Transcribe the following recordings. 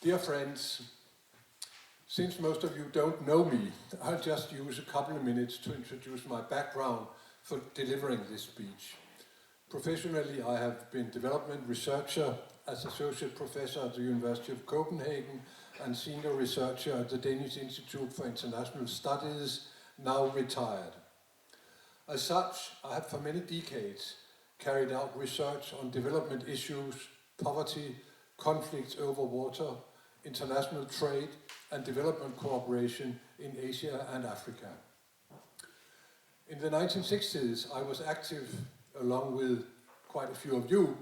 Dear friends, since most of you don't know me, I'll just use a couple of minutes to introduce my background for delivering this speech. Professionally, I have been development researcher as associate professor at the University of Copenhagen and senior researcher at the Danish Institute for International Studies, now retired. As such, I have for many decades carried out research on development issues, poverty, conflicts over water, international trade and development cooperation in Asia and Africa. In the 1960s, I was active, along with quite a few of you,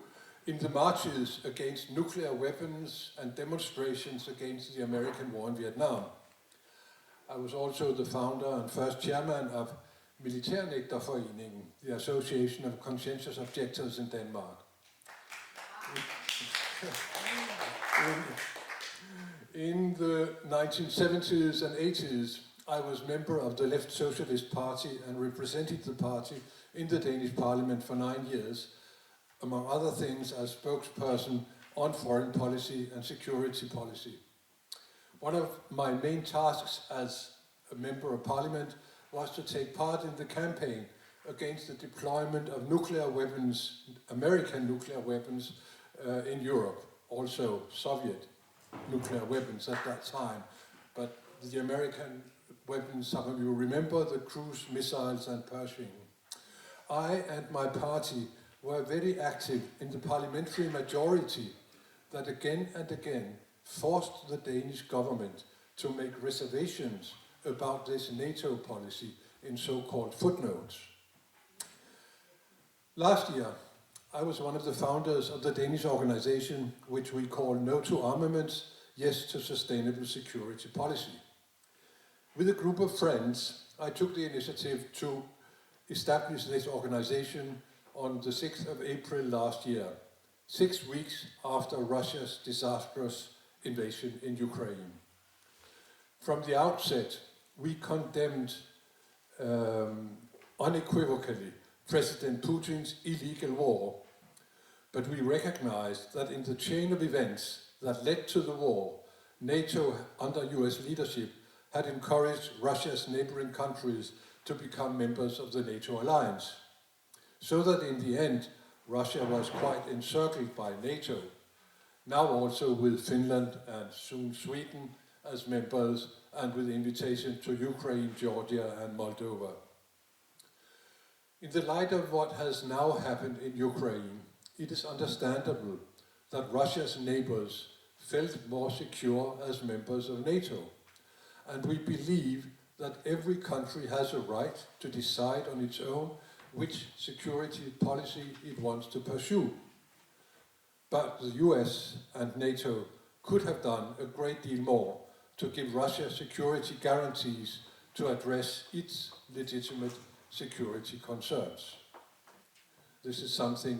in the marches against nuclear weapons and demonstrations against the American war in Vietnam. I was also the founder and first chairman of Militærnægterforeningen, the Association of Conscientious Objectors in Denmark. In the 1970s and 80s, I was member of the Left Socialist Party and represented the party in the Danish Parliament for 9 years, among other things as spokesperson on foreign policy and security policy. One of my main tasks as a member of Parliament was to take part in the campaign against the deployment of nuclear weapons, American nuclear weapons in Europe, also Soviet nuclear weapons at that time. But the American weapons, some of you remember, the cruise missiles and Pershing. I and my party were very active in the parliamentary majority that again and again forced the Danish government to make reservations about this NATO policy in so-called footnotes. Last year, I was one of the founders of the Danish organization which we call No to Armaments, Yes to Sustainable Security Policy. With a group of friends, I took the initiative to establish this organization on the 6th of April last year, 6 weeks after Russia's disastrous invasion in Ukraine. From the outset, we condemned unequivocally President Putin's illegal war, but we recognized that in the chain of events that led to the war, NATO, under US leadership, had encouraged Russia's neighboring countries to become members of the NATO alliance, so that in the end, Russia was quite encircled by NATO, now also with Finland and soon Sweden as members, and with invitation to Ukraine, Georgia and Moldova. In the light of what has now happened in Ukraine, it is understandable that Russia's neighbors felt more secure as members of NATO, and we believe that every country has a right to decide on its own which security policy it wants to pursue. But the US and NATO could have done a great deal more to give Russia security guarantees to address its legitimate security concerns. This is something,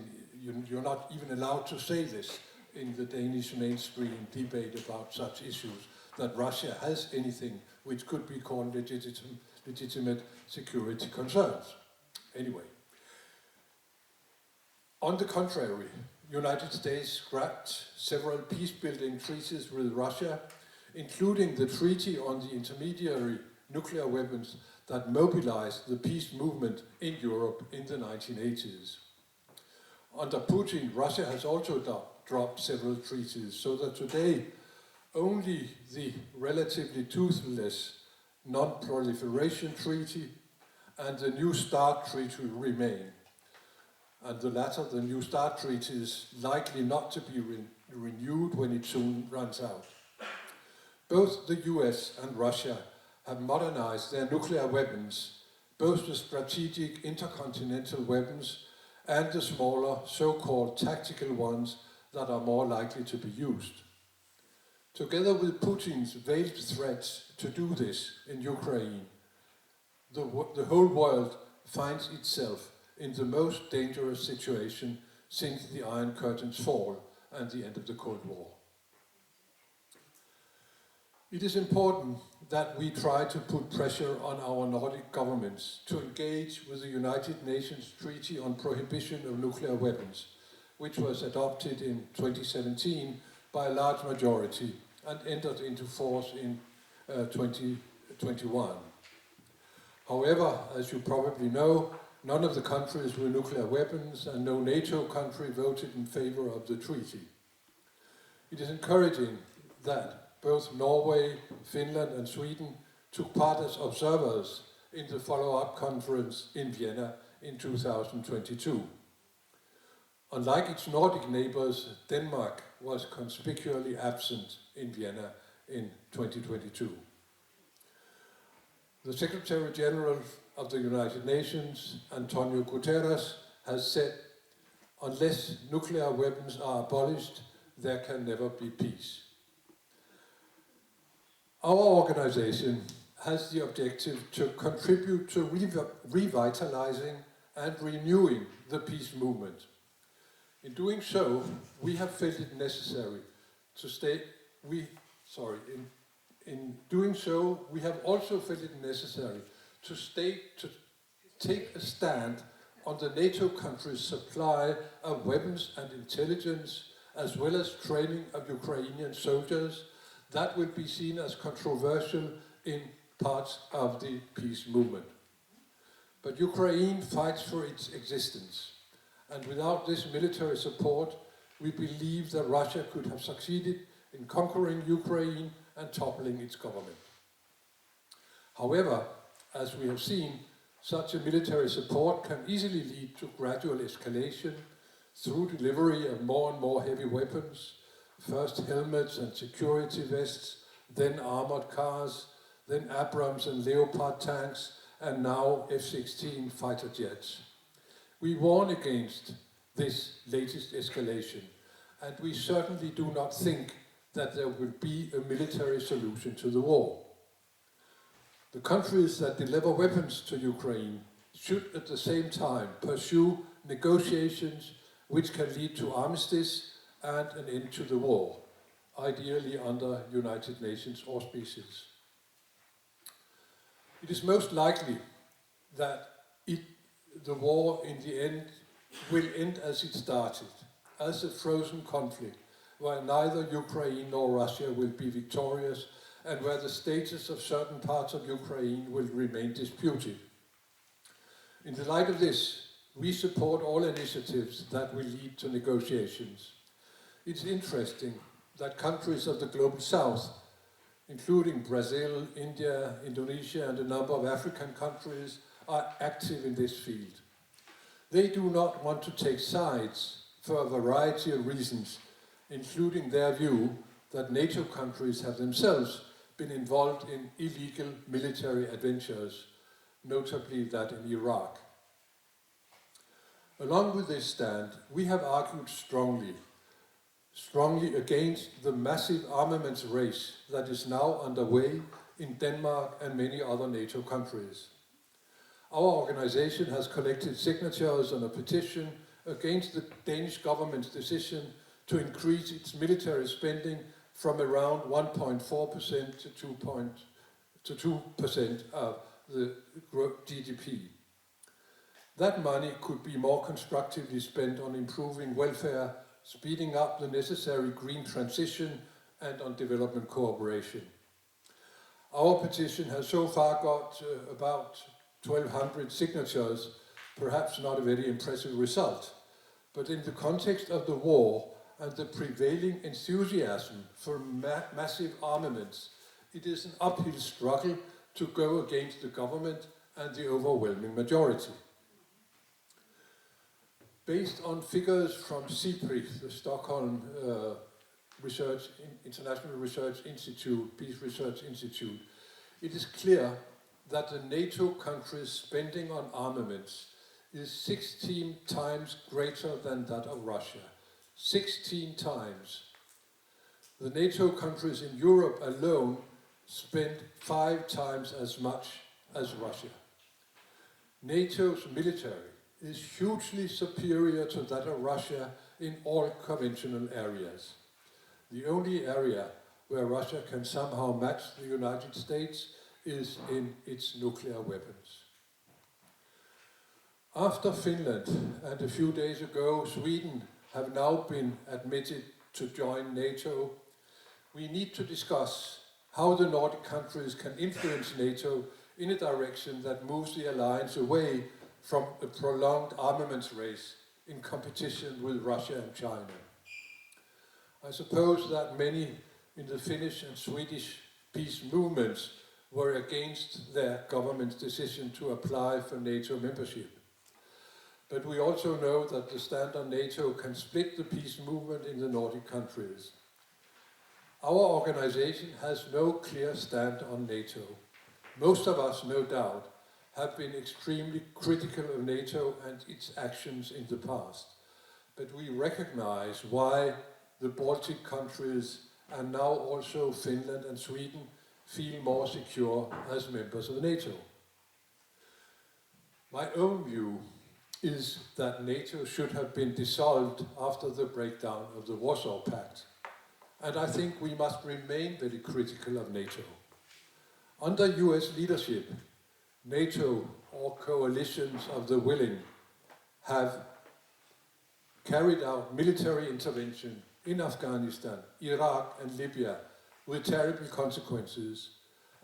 you're not even allowed to say this in the Danish mainstream debate about such issues, that Russia has anything which could be called legitimate security concerns. Anyway, on the contrary, United States scrapped several peace-building treaties with Russia, including the Treaty on the Intermediary Nuclear Weapons that mobilized the peace movement in Europe in the 1980s. Under Putin, Russia has also dropped several treaties, so that today only the relatively toothless Non-Proliferation Treaty and the New START Treaty remain. And the latter, the New START Treaty, is likely not to be renewed when it soon runs out. Both the US and Russia have modernized their nuclear weapons, both the strategic intercontinental weapons and the smaller so-called tactical ones that are more likely to be used. Together with Putin's veiled threats to do this in Ukraine, the whole world finds itself in the most dangerous situation since the Iron Curtain's fall and the end of the Cold War. It is important that we try to put pressure on our Nordic governments to engage with the United Nations Treaty on Prohibition of Nuclear Weapons, which was adopted in 2017 by a large majority and entered into force in 2021. However, as you probably know, none of the countries with nuclear weapons and no NATO country voted in favor of the treaty. It is encouraging that both Norway, Finland and Sweden took part as observers in the follow-up conference in Vienna in 2022. Unlike its Nordic neighbors, Denmark was conspicuously absent in Vienna in 2022. The Secretary General of the United Nations, Antonio Guterres, has said, unless nuclear weapons are abolished, there can never be peace. Our organization has the objective to contribute to revitalizing and renewing the peace movement. In doing so, we have felt it necessary to In doing so, we have also felt it necessary to take a stand on the NATO countries' supply of weapons and intelligence, as well as training of Ukrainian soldiers, that will be seen as controversial in parts of the peace movement. But Ukraine fights for its existence, and without this military support, we believe that Russia could have succeeded in conquering Ukraine and toppling its government. However, as we have seen, such a military support can easily lead to gradual escalation through delivery of more and more heavy weapons, first helmets and security vests, then armored cars, then Abrams and Leopard tanks, and now F-16 fighter jets. We warn against this latest escalation, and we certainly do not think that there will be a military solution to the war. The countries that deliver weapons to Ukraine should at the same time pursue negotiations which can lead to armistice and an end to the war, ideally under United Nations auspices. It is most likely that the war in the end will end as it started, as a frozen conflict, where neither Ukraine nor Russia will be victorious and where the status of certain parts of Ukraine will remain disputed. In the light of this, we support all initiatives that will lead to negotiations. It's interesting that countries of the global south, including Brazil, India, Indonesia, and a number of African countries, are active in this field. They do not want to take sides for a variety of reasons, including their view that NATO countries have themselves been involved in illegal military adventures, notably that in Iraq. Along with this stand, we have argued strongly against the massive armaments race that is now underway in Denmark and many other NATO countries. Our organization has collected signatures on a petition against the Danish government's decision to increase its military spending from around 1.4% to 2% of the GDP. That money could be more constructively spent on improving welfare, speeding up the necessary green transition, and on development cooperation. Our petition has so far got about 1,200 signatures, perhaps not a very impressive result, but in the context of the war and the prevailing enthusiasm for massive armaments, it is an uphill struggle to go against the government and the overwhelming majority. Based on figures from SIPRI, the Stockholm International Research Institute, Peace Research Institute, it is clear that the NATO countries' spending on armaments is 16 times greater than that of Russia. 16 times. The NATO countries in Europe alone spend 5 times as much as Russia. NATO's military is hugely superior to that of Russia in all conventional areas. The only area where Russia can somehow match the United States is in its nuclear weapons. After Finland and a few days ago Sweden have now been admitted to join NATO, we need to discuss how the Nordic countries can influence NATO in a direction that moves the alliance away from a prolonged armaments race in competition with Russia and China. I suppose that many in the Finnish and Swedish peace movements were against their government's decision to apply for NATO membership. But we also know that the stand on NATO can split the peace movement in the Nordic countries. Our organization has no clear stand on NATO. Most of us, no doubt, have been extremely critical of NATO and its actions in the past. But we recognize why the Baltic countries and now also Finland and Sweden feel more secure as members of NATO. My own view is that NATO should have been dissolved after the breakdown of the Warsaw Pact. And I think we must remain very critical of NATO. Under US leadership, NATO, or coalitions of the willing, have carried out military intervention in Afghanistan, Iraq and Libya with terrible consequences,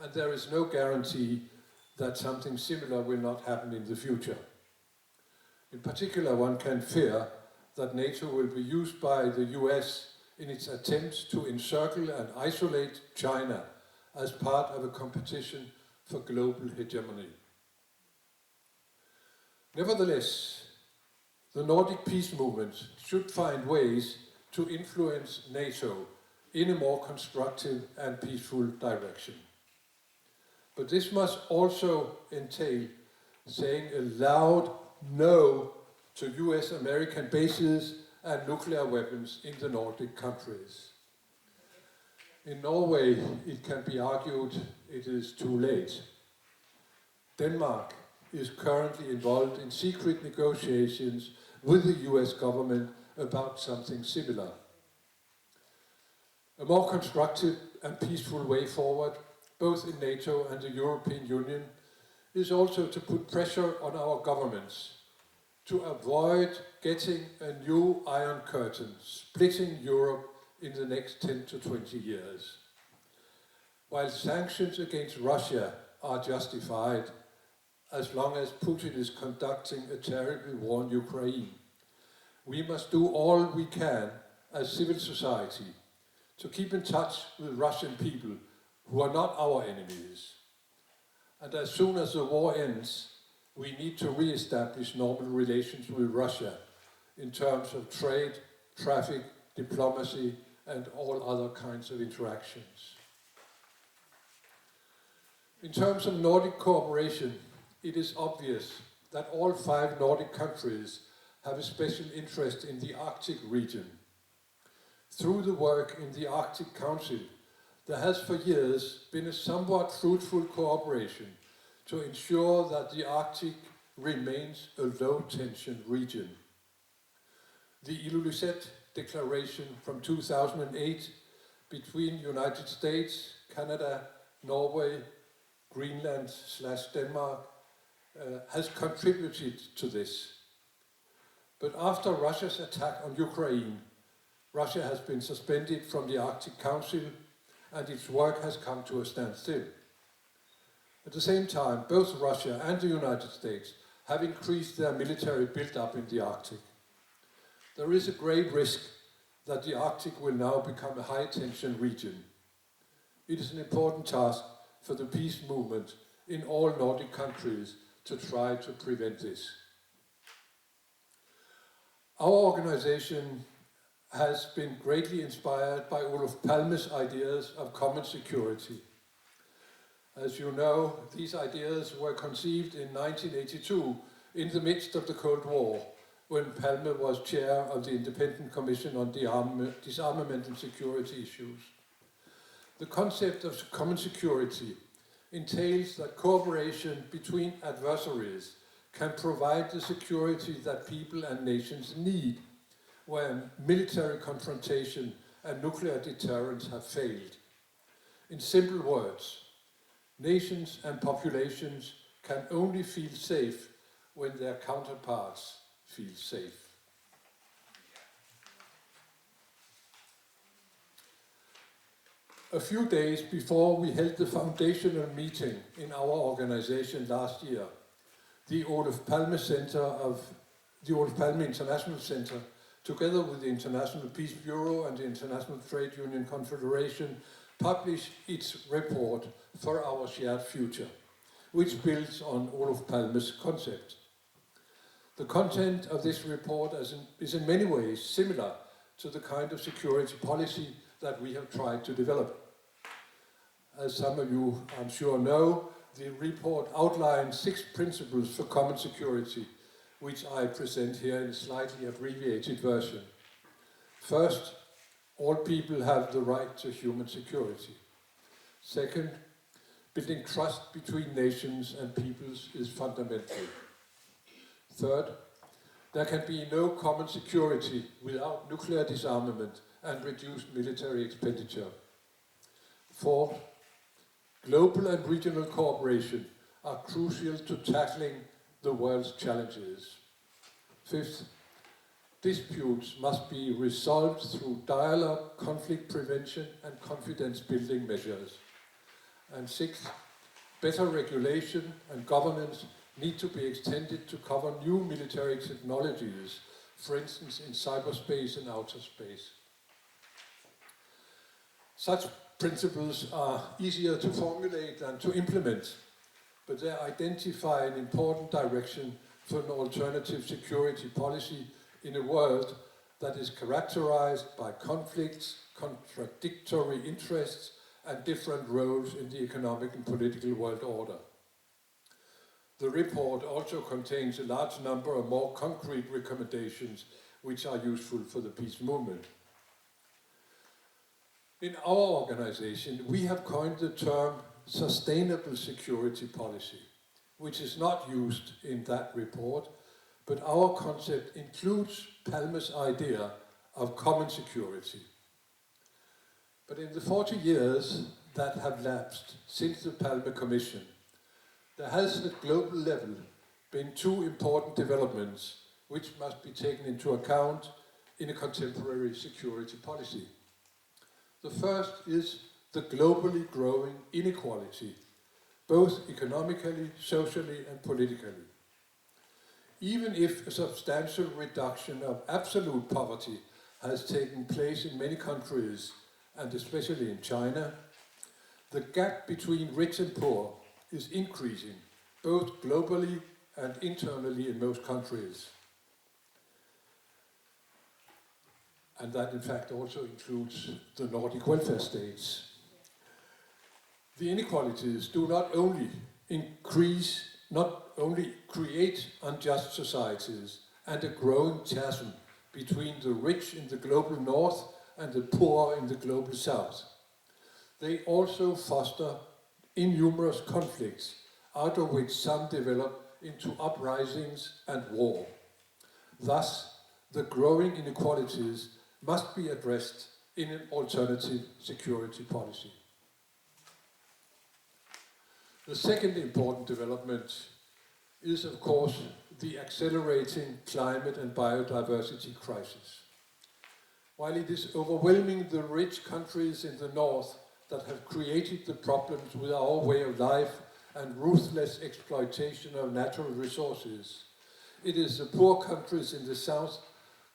and there is no guarantee that something similar will not happen in the future. In particular, one can fear that NATO will be used by the US in its attempts to encircle and isolate China as part of a competition for global hegemony. Nevertheless, the Nordic peace movement should find ways to influence NATO in a more constructive and peaceful direction. But this must also entail saying a loud no to US-American bases and nuclear weapons in the Nordic countries. In Norway, it can be argued it is too late. Denmark is currently involved in secret negotiations with the US government about something similar. A more constructive and peaceful way forward, both in NATO and the European Union, is also to put pressure on our governments to avoid getting a new Iron Curtain splitting Europe in the next 10 to 20 years. While sanctions against Russia are justified as long as Putin is conducting a terrible war in Ukraine, we must do all we can as civil society to keep in touch with Russian people who are not our enemies. And as soon as the war ends, we need to re-establish normal relations with Russia in terms of trade, traffic, diplomacy, and all other kinds of interactions. In terms of Nordic cooperation, it is obvious that all 5 Nordic countries have a special interest in the Arctic region. Through the work in the Arctic Council, there has for years been a somewhat fruitful cooperation to ensure that the Arctic remains a low-tension region. The Ilulissat Declaration from 2008 between United States, Canada, Norway, Greenland/Denmark has contributed to this. But after Russia's attack on Ukraine, Russia has been suspended from the Arctic Council and its work has come to a standstill. At the same time, both Russia and the United States have increased their military build-up in the Arctic. There is a grave risk that the Arctic will now become a high-tension region. It is an important task for the peace movement in all Nordic countries to try to prevent this. Our organization has been greatly inspired by Olof Palme's ideas of common security. As you know, these ideas were conceived in 1982 in the midst of the Cold War, when Palme was chair of the Independent Commission on Disarmament and Security Issues. The concept of common security entails that cooperation between adversaries can provide the security that people and nations need when military confrontation and nuclear deterrence have failed. In simple words, nations and populations can only feel safe when their counterparts feel safe. A few days before we held the foundational meeting in our organization last year, the Olof Palme International Center, together with the International Peace Bureau and the International Trade Union Confederation, published its report For Our Shared Future, which builds on Olof Palme's concept. The content of this report is in many ways similar to the kind of security policy that we have tried to develop. As some of you, I'm sure, know, the report outlines 6 principles for common security, which I present here in a slightly abbreviated version. First, all people have the right to human security. Second, building trust between nations and peoples is fundamental. Third, there can be no common security without nuclear disarmament and reduced military expenditure. Fourth, global and regional cooperation are crucial to tackling the world's challenges. Fifth, disputes must be resolved through dialogue, conflict prevention, and confidence-building measures. And sixth, better regulation and governance need to be extended to cover new military technologies, for instance in cyberspace and outer space. Such principles are easier to formulate than to implement, but they identify an important direction for an alternative security policy in a world that is characterized by conflicts, contradictory interests, and different roles in the economic and political world order. The report also contains a large number of more concrete recommendations which are useful for the peace movement. In our organization, we have coined the term sustainable security policy, which is not used in that report, but our concept includes Palme's idea of common security. But in the 40 years that have lapsed since the Palme Commission, there has at global level been 2 important developments which must be taken into account in a contemporary security policy. The first is the globally growing inequality, both economically, socially, and politically. Even if a substantial reduction of absolute poverty has taken place in many countries, and especially in China, the gap between rich and poor is increasing, both globally and internally in most countries. And that in fact also includes the Nordic welfare states. The inequalities do not only create unjust societies and a growing chasm between the rich in the global north and the poor in the global south. They also foster innumerous conflicts, out of which some develop into uprisings and war. Thus, the growing inequalities must be addressed in an alternative security policy. The second important development is, of course, the accelerating climate and biodiversity crisis. While it is overwhelming the rich countries in the north that have created the problems with our way of life and ruthless exploitation of natural resources, it is the poor countries in the south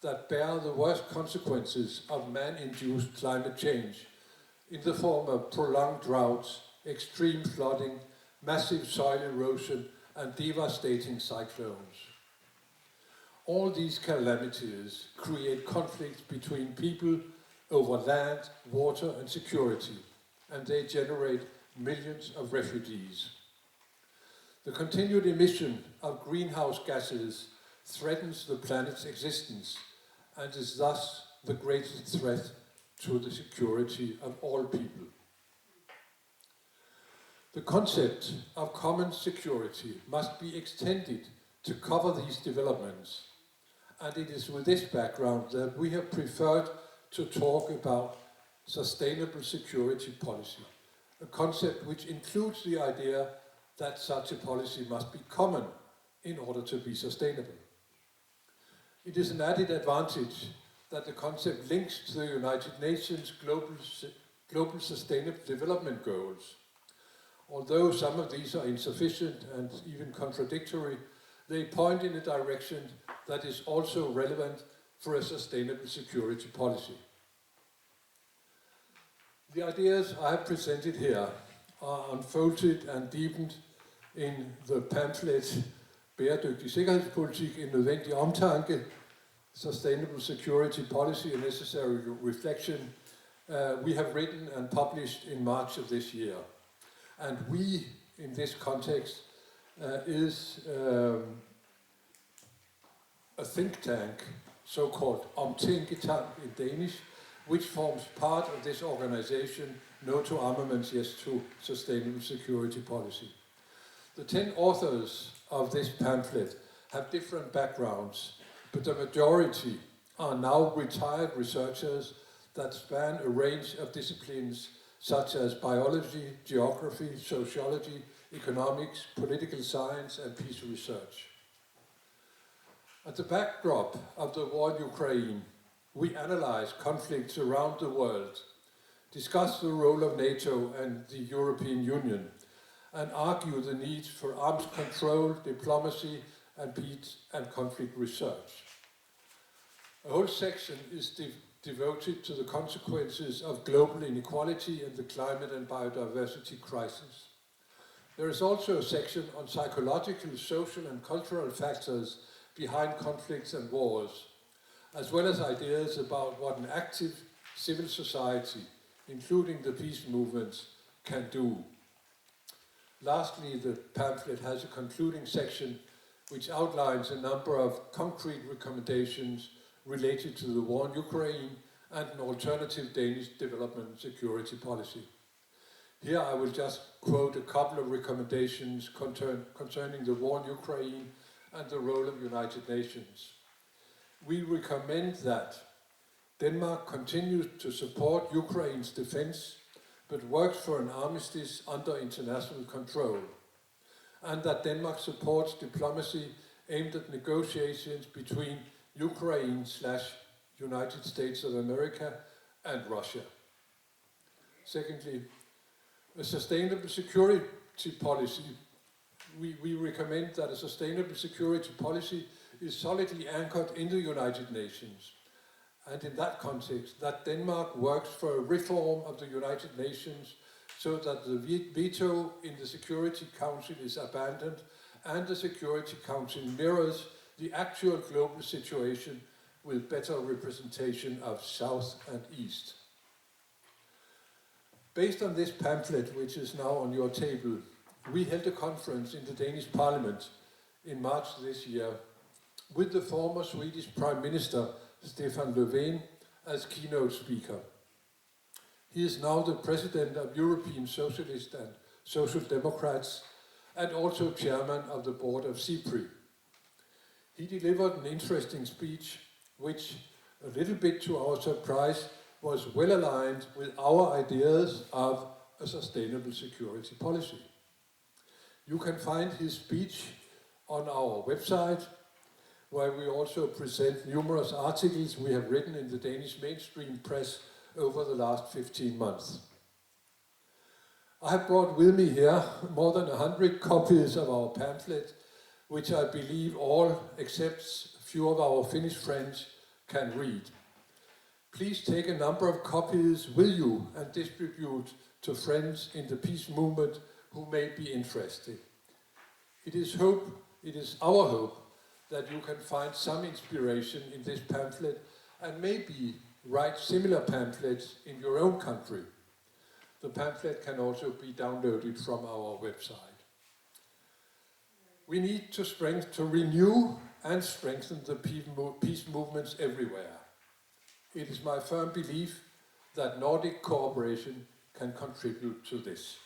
that bear the worst consequences of man-induced climate change in the form of prolonged droughts, extreme flooding, massive soil erosion, and devastating cyclones. All these calamities create conflicts between people over land, water, and security, and they generate millions of refugees. The continued emission of greenhouse gases threatens the planet's existence and is thus the greatest threat to the security of all people. The concept of common security must be extended to cover these developments, and it is with this background that we have preferred to talk about sustainable security policy, a concept which includes the idea that such a policy must be common in order to be sustainable. It is an added advantage that the concept links to the United Nations Global Global Sustainable Development Goals. Although some of these are insufficient and even contradictory, they point in a direction that is also relevant for a sustainable security policy. The ideas I have presented here are unfolded and deepened in the pamphlet Bæredygtig sikkerhedspolitik, en nødvendig omtanke, Sustainable Security Policy, a necessary reflection, we have written and published in March of this year. And we, in this context, is a think tank, so-called omtænketank in Danish, which forms part of this organization, No to Armaments, Yes to Sustainable Security Policy. The 10 authors of this pamphlet have different backgrounds, but the majority are now retired researchers that span a range of disciplines such as biology, geography, sociology, economics, political science, and peace research. At the backdrop of the war in Ukraine, we analyze conflicts around the world, discuss the role of NATO and the European Union, and argue the need for arms control, diplomacy, and peace and conflict research. A whole section is devoted to the consequences of global inequality and the climate and biodiversity crisis. There is also a section on psychological, social, and cultural factors behind conflicts and wars, as well as ideas about what an active civil society, including the peace movements, can do. Lastly, the pamphlet has a concluding section which outlines a number of concrete recommendations related to the war in Ukraine and an alternative Danish development and security policy. Here I will just quote a couple of recommendations concerning the war in Ukraine and the role of United Nations. We recommend that Denmark continues to support Ukraine's defense, but works for an armistice under international control, and that Denmark supports diplomacy aimed at negotiations between Ukraine/United States of America and Russia. Secondly, a sustainable security policy. We recommend that a sustainable security policy is solidly anchored in the United Nations, and in that context, that Denmark works for a reform of the United Nations so that the veto in the Security Council is abandoned and the Security Council mirrors the actual global situation with better representation of South and East. Based on this pamphlet, which is now on your table, we held a conference in the Danish Parliament in March this year with the former Swedish Prime Minister Stefan Löfven as keynote speaker. He is now the President of European Socialists and Social Democrats and also Chairman of the Board of CIPRI. He delivered an interesting speech which, a little bit to our surprise, was well aligned with our ideas of a sustainable security policy. You can find his speech on our website, where we also present numerous articles we have written in the Danish mainstream press over the last 15 months. I have brought with me here more than 100 copies of our pamphlet, which I believe all, except a few of our Finnish friends, can read. Please take a number of copies with you and distribute to friends in the peace movement who may be interested. It is our hope that you can find some inspiration in this pamphlet and maybe write similar pamphlets in your own country. The pamphlet can also be downloaded from our website. We need to renew and strengthen the peace movements everywhere. It is my firm belief that Nordic cooperation can contribute to this.